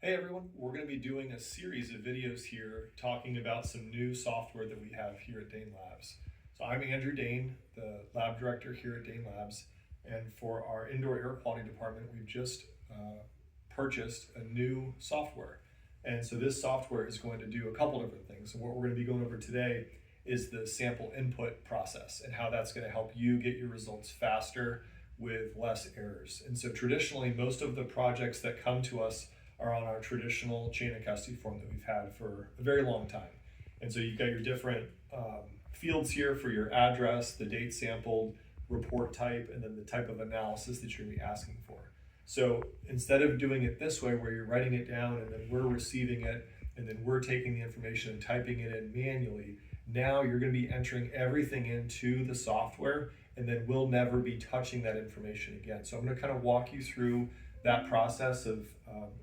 Hey everyone, we're going to be doing a series of videos here talking about some new software that we have here at Dane Labs. So I'm Andrew Dane, the lab director here at Dane Labs, and for our indoor air quality department, we've just purchased a new software. And so this software is going to do a couple different things. And what we're going to be going over today is the sample input process and how that's going to help you get your results faster with less errors. And so traditionally, most of the projects that come to us are on our traditional chain of custody form that we've had for a very long time. And so you've got your different fields here for your address, the date sampled, report type, and then the type of analysis that you're gonna be asking for. So instead of doing it this way where you're writing it down and then we're receiving it and then we're taking the information and typing it in manually, now you're gonna be entering everything into the software and then we'll never be touching that information again. So I'm gonna kind of walk you through that process of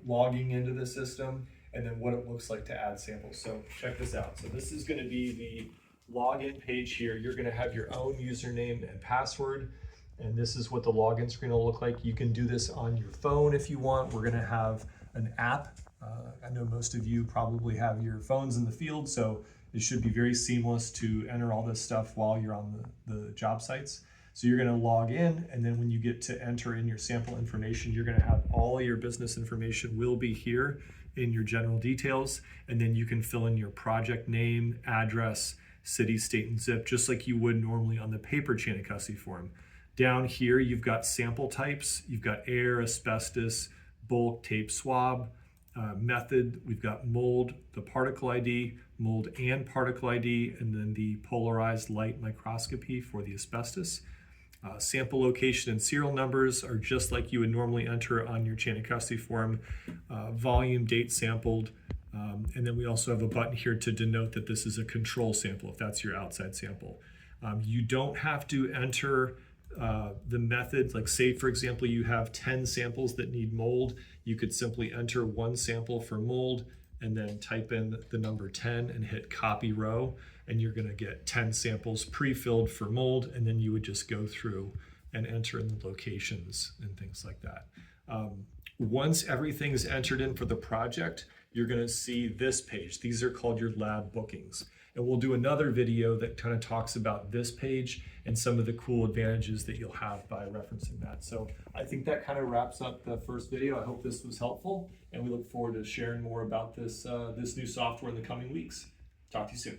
logging into the system and then what it looks like to add samples. So check this out. So this is going to be the login page here. You're going to have your own username and password, and this is what the login screen will look like. You can do this on your phone if you want. We're going to have an app. I know most of you probably have your phones in the field, so it should be very seamless to enter all this stuff while you're on the job sites. So you're going to log in, and then when you get to enter in your sample information, you're going to have all your business information will be here in your general details, and then you can fill in your project name, address, city, state, and zip, just like you would normally on the paper chain of custody form. Down here, you've got sample types. You've got air, asbestos, bulk, tape, swab. Method, we've got mold, the particle ID, mold and particle ID, and then the polarized light microscopy for the asbestos. Sample location and serial numbers are just like you would normally enter on your chain of custody form. Volume, date sampled, and then we also have a button here to denote that this is a control sample if that's your outside sample. You don't have to enter the method, like say for example you have 10 samples that need mold, you could simply enter one sample for mold and then type in the number 10 and hit copy row, and you're going to get 10 samples pre-filled for mold, and then you would just go through and enter in the locations and things like that. Once everything is entered in for the project, you're going to see this page. These are called your lab bookings. And we'll do another video that kind of talks about this page and some of the cool advantages that you'll have by referencing that. So I think that kind of wraps up the first video. I hope this was helpful, and we look forward to sharing more about this new software in the coming weeks. Talk to you soon.